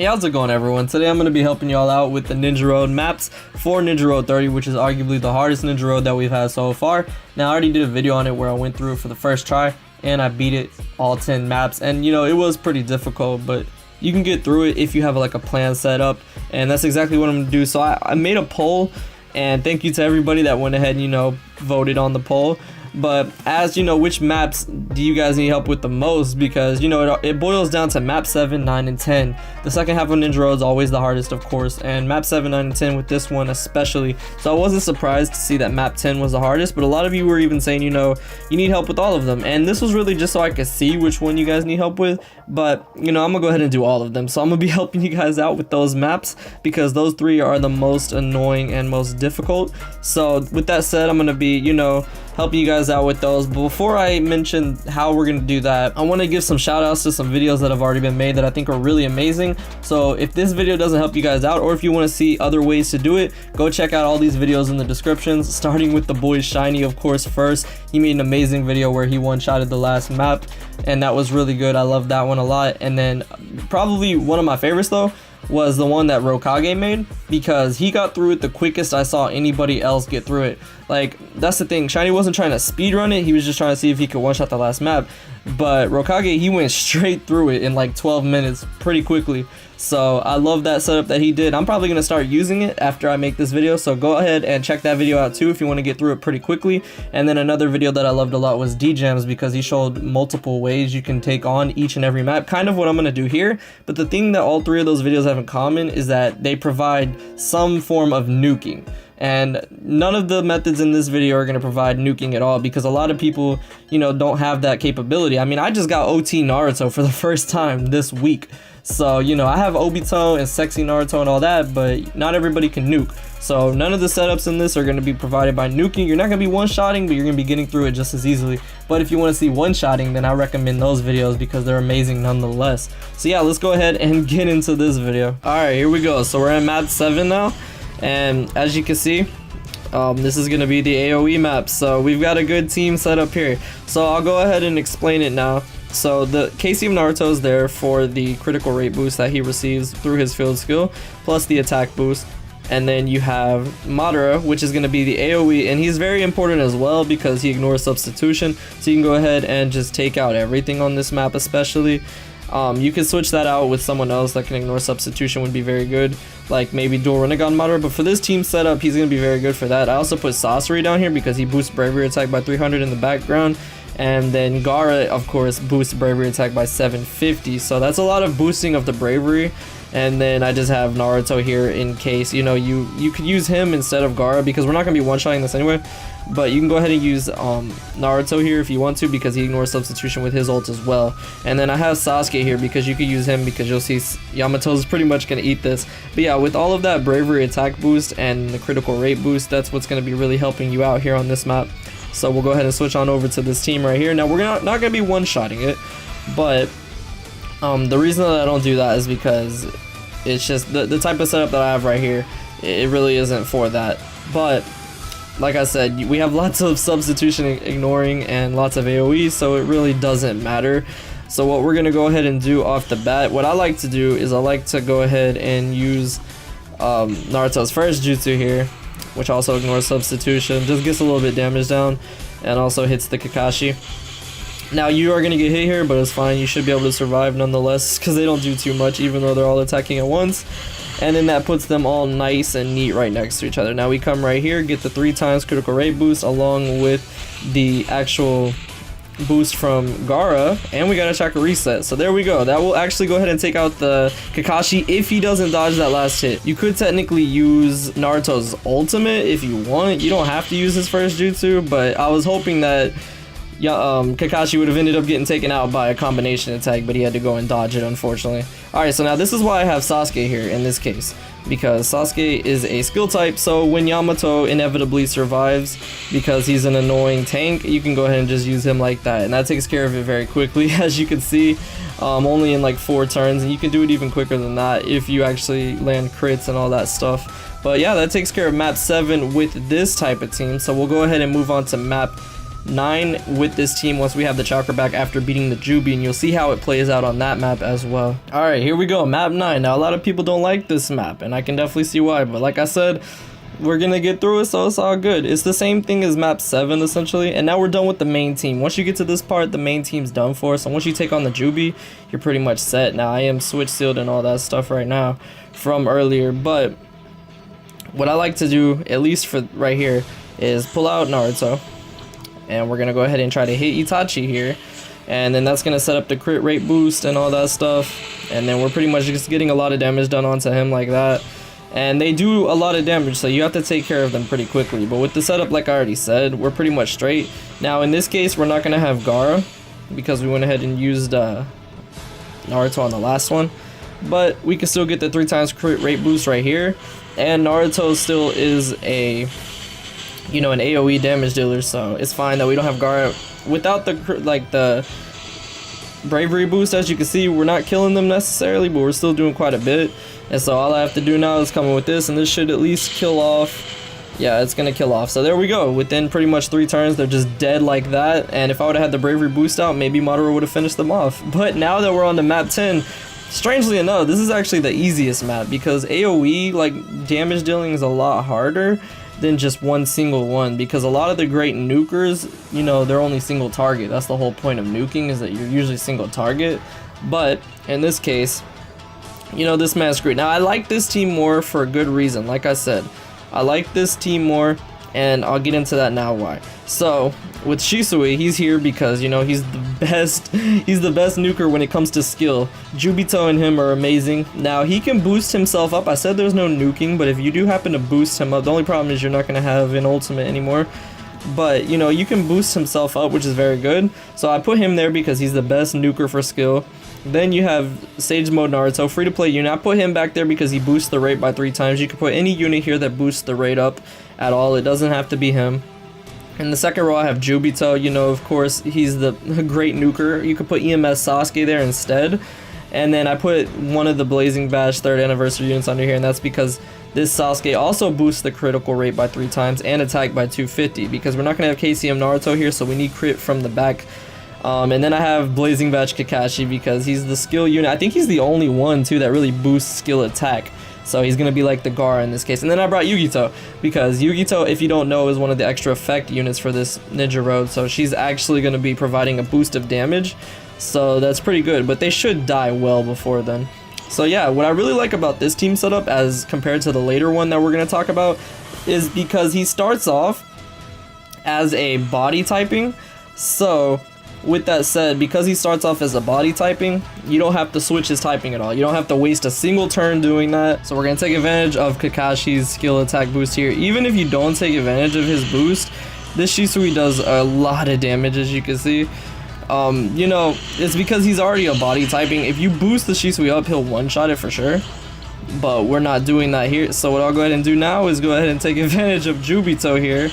Hey, how's it going, everyone? Today I'm going to be helping y'all out with the Ninja Road maps for Ninja Road 30, which is arguably the hardest Ninja Road that we've had so far. Now, I already did a video on it where I went through it for the first try, and I beat it all 10 maps. And, you know, it was pretty difficult, but you can get through it if you have, like, a plan set up, and that's exactly what I'm going to do. So I made a poll, and thank you to everybody that went ahead and, you know, voted on the poll. But as you know, which maps do you guys need help with the most? Because, you know, it boils down to map 7, 9, and 10. The second half of Ninja Road is always the hardest, of course, and map 7, 9, and 10 with this one especially. So I wasn't surprised to see that map 10 was the hardest, but a lot of you were even saying, you know, you need help with all of them. And this was really just so I could see which one you guys need help with. But, you know, I'm gonna go ahead and do all of them. So I'm gonna be helping you guys out with those maps because those three are the most annoying and most difficult. So with that said, I'm gonna be, you know, helping you guys out with those. But before I mention how we're gonna do that, I want to give some shout outs to some videos that have already been made that I think are really amazing. So if this video doesn't help you guys out, or if you want to see other ways to do it, go check out all these videos in the descriptions, starting with the boy Shiney, of course. First, he made an amazing video where he one-shotted the last map, and that was really good. I love that one a lot. And then probably one of my favorites though was the one that Rokage made, because he got through it the quickest I saw anybody else get through it. Like, that's the thing, Shiney wasn't trying to speedrun it, he was just trying to see if he could one-shot the last map. But Rokage, he went straight through it in like 12 minutes pretty quickly. So I love that setup that he did. I'm probably going to start using it after I make this video, so go ahead and check that video out too if you want to get through it pretty quickly. And then another video that I loved a lot was Djams, because he showed multiple ways you can take on each and every map, kind of what I'm going to do here. But the thing that all three of those videos have in common is that they provide some form of nuking. And none of the methods in this video are going to provide nuking at all, because a lot of people, you know, don't have that capability. I mean, I just got OT Naruto for the first time this week. So, you know, I have Joebito and sexy Naruto and all that, but not everybody can nuke. So none of the setups in this are going to be provided by nuking. You're not going to be one-shotting, but you're going to be getting through it just as easily. But if you want to see one-shotting, then I recommend those videos because they're amazing nonetheless. So yeah, let's go ahead and get into this video. Alright, here we go. So we're at map 7 now. And as you can see, this is going to be the Aoe map. So we've got a good team set up here. So I'll go ahead and explain it now. So the KC of Naruto is there for the critical rate boost that he receives through his field skill, plus the attack boost. And then you have Madara, which is going to be the AoE, and he's very important as well because he ignores substitution. So you can go ahead and just take out everything on this map especially. You can switch that out with someone else that can ignore substitution, would be very good, like maybe dual Renegade Madara. But for this team setup, he's going to be very good for that. I also put Sasori down here because he boosts bravery attack by 300 in the background. And then Gaara, of course, boosts bravery attack by 750. So that's a lot of boosting of the bravery. And then I just have Naruto here in case, you know, you could use him instead of Gaara, because we're not going to be one-shotting this anyway. But you can go ahead and use Naruto here if you want to, because he ignores substitution with his ult as well. And then I have Sasuke here because you could use him, because you'll see Yamato's pretty much going to eat this. But yeah, with all of that bravery attack boost and the critical rate boost, that's what's going to be really helping you out here on this map. So we'll go ahead and switch on over to this team right here. Now we're not going to be one-shotting it, but the reason that I don't do that is because it's just the type of setup that I have right here, it really isn't for that. But like I said, we have lots of substitution ignoring and lots of AoE, so it really doesn't matter. So what we're going to go ahead and do off the bat, what I like to do is I like to go ahead and use Naruto's first jutsu here, which also ignores substitution, just gets a little bit damage down, and also hits the Kakashi. Now you are going to get hit here, but it's fine, you should be able to survive nonetheless, because they don't do too much even though they're all attacking at once. And then that puts them all nice and neat right next to each other. Now we come right here, get the 3 times critical rate boost along with the actual boost from Gaara, and we got a chakra reset. So there we go. That will actually go ahead and take out the Kakashi if he doesn't dodge that last hit. You could technically use Naruto's ultimate if you want. You don't have to use his first jutsu, but I was hoping that Kakashi would have ended up getting taken out by a combination attack, but he had to go and dodge it, unfortunately. Alright, so now this is why I have Sasuke here in this case, because Sasuke is a skill type, so when Yamato inevitably survives because he's an annoying tank, you can go ahead and just use him like that, and that takes care of it very quickly, as you can see, only in like 4 turns, and you can do it even quicker than that if you actually land crits and all that stuff. But yeah, that takes care of map 7 with this type of team, so we'll go ahead and move on to map 9 with this team once we have the chakra back after beating the Jubi, and you'll see how it plays out on that map as well. Alright, here we go, map 9. Now a lot of people don't like this map, and I can definitely see why, but like I said, we're gonna get through it, so it's all good. It's the same thing as map 7 essentially, and now we're done with the main team. Once you get to this part, the main team's done for, so once you take on the Jubi, you're pretty much set. Now I am switch sealed and all that stuff right now from earlier, but what I like to do, at least for right here, is pull out Naruto, and we're gonna go ahead and try to hit Itachi here, and then that's gonna set up the crit rate boost and all that stuff, and then we're pretty much just getting a lot of damage done onto him like that. And they do a lot of damage, so you have to take care of them pretty quickly. But with the setup, like I already said, we're pretty much straight. Now in this case, we're not gonna have Gaara because we went ahead and used Naruto on the last one, but we can still get the 3 times crit rate boost right here. And Naruto still is a, you know, an AoE damage dealer, so it's fine that we don't have Gaara. Without the the bravery boost, as you can see, we're not killing them necessarily, but we're still doing quite a bit. And so all I have to do now is come in with this, and this should at least kill off. Yeah, it's gonna kill off. So there we go. Within pretty much 3 turns, they're just dead like that. And if I would have had the bravery boost out, maybe Madara would have finished them off. But now that we're on the map 10, strangely enough, this is actually the easiest map because AoE, like, damage dealing is a lot harder than just one single one, because a lot of the great nukers, you know, they're only single target. That's the whole point of nuking, is that you're usually single target. But in this case, you know, this man's great. Now I like this team more for a good reason. Like I said, I like this team more, and I'll get into that now why. So with Shisui, he's here because, you know, he's the best nuker when it comes to skill. Joebito and him are amazing. Now he can boost himself up. I said there's no nuking, but if you do happen to boost him up, the only problem is you're not going to have an ultimate anymore. But, you know, you can boost himself up, which is very good. So I put him there because he's the best nuker for skill. Then you have Sage Mode Naruto, free to play unit. I put him back there because he boosts the rate by 3 times. You can put any unit here that boosts the rate up at all. It doesn't have to be him. In the second row, I have Joebito. You know, of course, he's the great nuker. You could put EMS Sasuke there instead. And then I put one of the Blazing Badge 3rd anniversary units under here, and that's because this Sasuke also boosts the critical rate by 3 times and attack by 250, because we're not going to have KCM Naruto here, so we need crit from the back. And then I have Blazing Badge Kakashi because he's the skill unit. I think he's the only one too that really boosts skill attack. So he's going to be like the Gaara in this case. And then I brought Yugito because Yugito, if you don't know, is one of the extra effect units for this Ninja Road. So she's actually going to be providing a boost of damage. So that's pretty good, but they should die well before then. So yeah, what I really like about this team setup as compared to the later one that we're going to talk about is because he starts off as a body typing. So with that said, because he starts off as a body typing, you don't have to switch his typing at all. You don't have to waste a single turn doing that. So we're going to take advantage of Kakashi's skill attack boost here. Even if you don't take advantage of his boost, this Shisui does a lot of damage, as you can see. You know, it's because he's already a body typing. If you boost the Shisui up, he'll one-shot it for sure. But we're not doing that here. So what I'll go ahead and do now is go ahead and take advantage of Joebito here,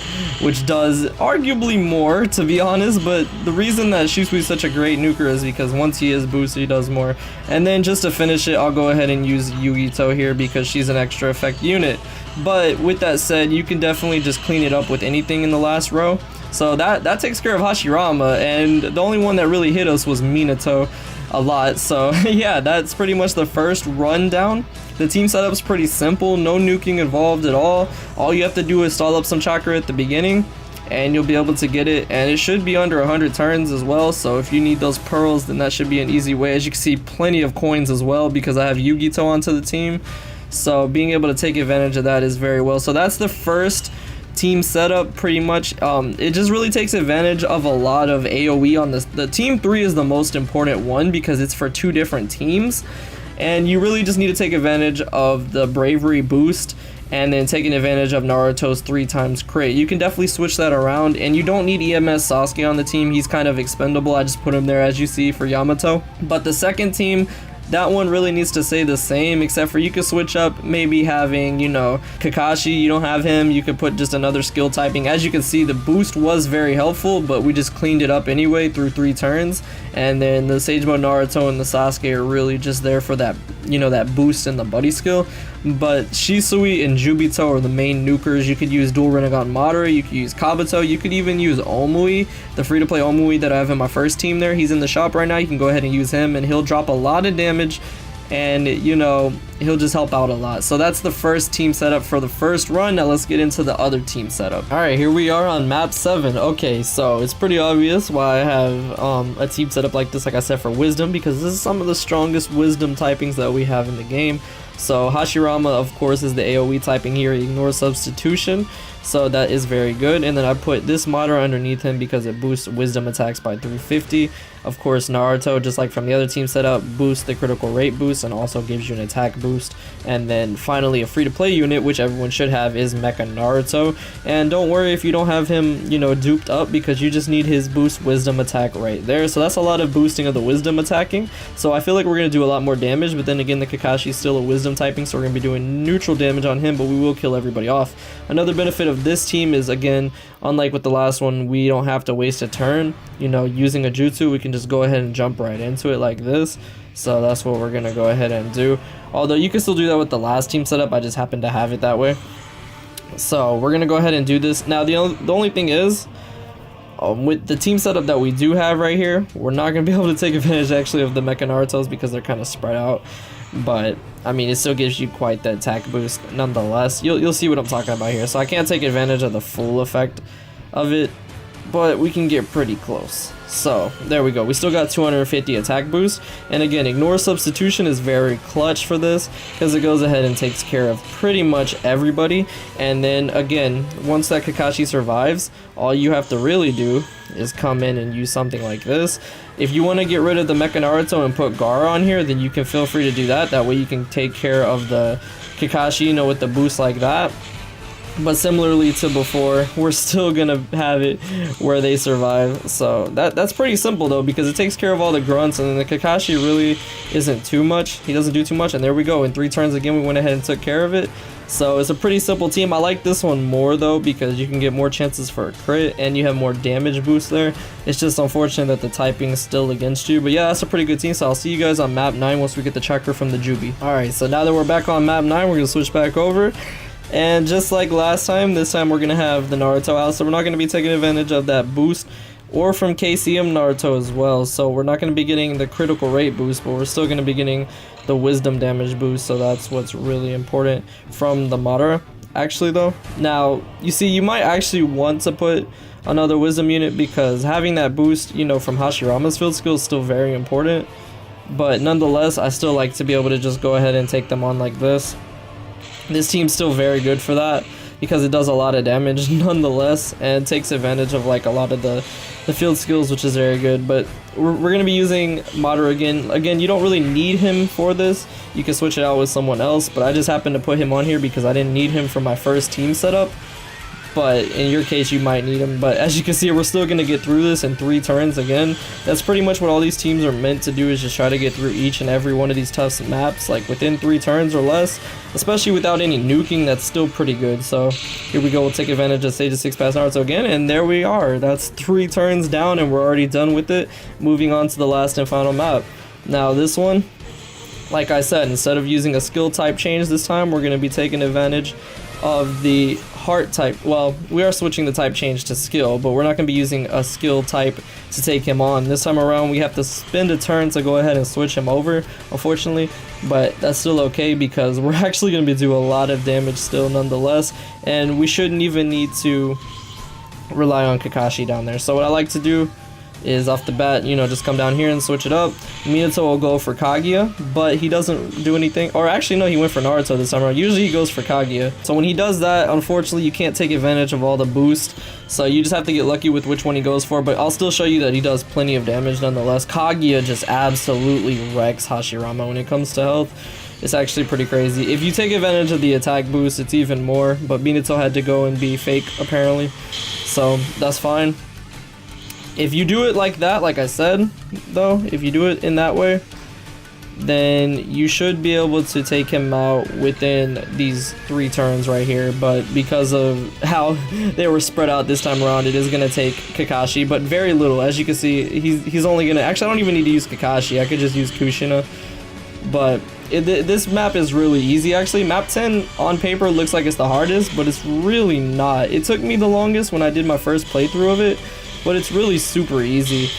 which does arguably more, to be honest. But the reason that Shisui is such a great nuker is because once he is boosted, he does more. And then just to finish it, I'll go ahead and use Yugito here because she's an extra effect unit. But with that said, you can definitely just clean it up with anything in the last row. So that takes care of Hashirama, and the only one that really hit us was Minato a lot. So yeah, that's pretty much the first rundown. The team setup's pretty simple, no nuking involved at all. All you have to do is stall up some chakra at the beginning and you'll be able to get it, and it should be under 100 turns as well. So if you need those pearls, then that should be an easy way. As you can see, plenty of coins as well because I have Yugito onto the team, so being able to take advantage of that is very well. So that's the first team setup pretty much. It just really takes advantage of a lot of AoE on this. The team 3 is the most important one because it's for 2 different teams, and you really just need to take advantage of the bravery boost and then taking advantage of Naruto's 3 times crit. You can definitely switch that around, and you don't need EMS Sasuke on the team. He's kind of expendable. I just put him there as you see for Yamato. But the second team, that one really needs to stay the same, except for you could switch up maybe having, you know, Kakashi. You don't have him, you could put just another skill typing. As you can see, the boost was very helpful, but we just cleaned it up anyway through 3 turns. And then the Sage Mode Naruto and the Sasuke are really just there for that, you know, that boost in the buddy skill. but Shisui and Joebito are the main nukers. You could use dual Rinnegan Madara, you could use Kabuto, you could even use Omui, the free-to-play Omui that I have in my first team there. He's in the shop right now. You can go ahead and use him, and he'll drop a lot of damage, and you know, he'll just help out a lot. So that's the first team setup for the first run. Now let's get into the other team setup. All right, here we are on map 7. Okay, so it's pretty obvious why I have a team setup like this, like I said, for wisdom, because this is some of the strongest wisdom typings that we have in the game. So Hashirama, of course, is the AoE typing here. He ignores substitution, so that is very good. And then I put this Madara underneath him because it boosts wisdom attacks by 350. Of course, Naruto, just like from the other team setup, boosts the critical rate boost and also gives you an attack boost. And then finally, a free-to-play unit, which everyone should have, is Mecha Naruto. And don't worry if you don't have him, you know, duped up, because you just need his boost wisdom attack right there. So that's a lot of boosting of the wisdom attacking. So I feel like we're going to do a lot more damage, but then again, the Kakashi is still a wisdom typing, so we're going to be doing neutral damage on him, but we will kill everybody off. Another benefit of this team is, again, unlike with the last one, we don't have to waste a turn, you know, using a jutsu. We can just go ahead and jump right into it like this. So that's what we're gonna go ahead and do, although you can still do that with the last team setup. I just happen to have it that way. So we're gonna go ahead and do this. Now the only thing is, with the team setup that we do have right here, we're not gonna be able to take advantage actually of the Mecha Narutos because they're kind of spread out. But I mean, it still gives you quite the attack boost nonetheless. You'll see what I'm talking about here. So I can't take advantage of the full effect of it, but we can get pretty close. So there we go. We still got 250 attack boost, and again, ignore substitution is very clutch for this because it goes ahead and takes care of pretty much everybody. And then again, once that Kakashi survives, all you have to really do is come in and use something like this. If you want to get rid of the Mecha Naruto and put Gaara on here, then you can feel free to do that. That way you can take care of the Kakashi, you know, with the boost like that. But similarly to before, we're still gonna have it where they survive. So that's pretty simple though, because it takes care of all the grunts, and then the Kakashi really isn't too much. He doesn't do too much, and there we go. In 3 turns again, we went ahead and took care of it. So it's a pretty simple team. I like this one more though, because you can get more chances for a crit and you have more damage boost there. It's just unfortunate that the typing is still against you. But yeah, that's a pretty good team. So I'll see you guys on map 9 once we get the tracker from the Jubi. Alright, so now that we're back on map 9, we're gonna switch back over. And just like last time, this time we're going to have the Naruto out, so we're not going to be taking advantage of that boost, or from KCM Naruto as well. So we're not going to be getting the critical rate boost, but we're still going to be getting the wisdom damage boost, so that's what's really important from the Madara, actually though. Now, you see, you might actually want to put another wisdom unit, because having that boost, you know, from Hashirama's field skill is still very important. But nonetheless, I still like to be able to just go ahead and take them on like this. This team's still very good for that because it does a lot of damage nonetheless, and takes advantage of like a lot of the field skills, which is very good. But we're going to be using Madara again. Again, you don't really need him for this. You can switch it out with someone else, but I just happened to put him on here because I didn't need him for my first team setup. But in your case, you might need him. But as you can see, we're still going to get through this in 3 turns again. That's pretty much what all these teams are meant to do, is just try to get through each and every one of these tough maps, like within 3 turns or less. Especially without any nuking, that's still pretty good. So here we go, we'll take advantage of Stage 6 past Naruto again, and there we are. That's 3 turns down, and we're already done with it. Moving on to the last and final map. Now this one, like I said, instead of using a skill type change this time, we're going to be taking advantage of the heart type. Well, we are switching the type change to skill, but we're not going to be using a skill type to take him on. This time around, we have to spend a turn to go ahead and switch him over, unfortunately, but that's still okay because we're actually going to be doing a lot of damage still nonetheless, and we shouldn't even need to rely on Kakashi down there. So what I like to do is off the bat, you know, just come down here and switch it up. Minato will go for Kaguya, but he doesn't do anything. Or actually, no, he went for Naruto this time around. Usually he goes for Kaguya. So when he does that, unfortunately, you can't take advantage of all the boost. So you just have to get lucky with which one he goes for. But I'll still show you that he does plenty of damage nonetheless. Kaguya just absolutely wrecks Hashirama when it comes to health. It's actually pretty crazy. If you take advantage of the attack boost, it's even more. But Minato had to go and be fake, apparently. So that's fine. If you do it like that, like I said, though, if you do it in that way, then you should be able to take him out within these 3 turns right here. But because of how they were spread out this time around, it is going to take Kakashi, but very little. As you can see, he's only going to... Actually, I don't even need to use Kakashi. I could just use Kushina. But this map is really easy actually. Map 10 on paper looks like it's the hardest, but it's really not. It took me the longest when I did my first playthrough of it, but it's really super easy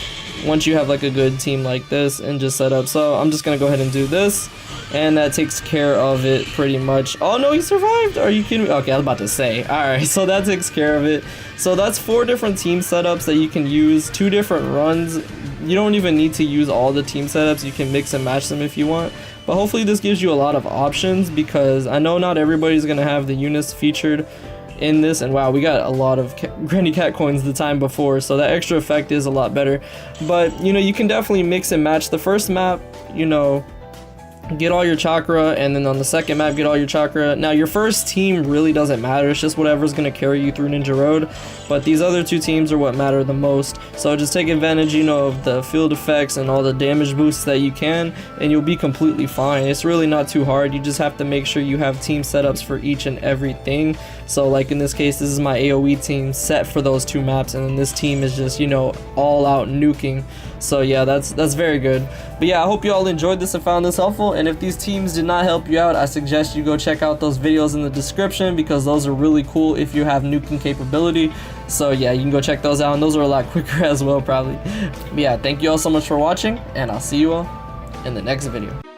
once you have like a good team like this and just set up. So I'm just gonna go ahead and do this, and that takes care of it pretty much. Oh no, he survived. Are you kidding me? Okay, I was about to say. All right, so that takes care of it. So that's 4 different team setups that you can use, 2 different runs. You don't even need to use all the team setups. You can mix and match them if you want. But hopefully this gives you a lot of options, because I know not everybody's gonna have the units featured in this. And wow, we got a lot of Granny Cat coins the time before, so that extra effect is a lot better. But you know, you can definitely mix and match. The first map, you know, get all your chakra, and then on the second map get all your chakra. Now your first team really doesn't matter, it's just whatever's going to carry you through Ninja Road, but these other 2 teams are what matter the most. So just take advantage, you know, of the field effects and all the damage boosts that you can, and you'll be completely fine. It's really not too hard. You just have to make sure you have team setups for each and everything. So like in this case, this is my AoE team set for those 2 maps, and then this team is just, you know, all out nuking. So yeah, that's very good. But yeah, I hope you all enjoyed this and found this helpful. And if these teams did not help you out, I suggest you go check out those videos in the description, because those are really cool if you have nuking capability. So yeah, you can go check those out, and those are a lot quicker as well probably. But yeah, thank you all so much for watching, and I'll see you all in the next video.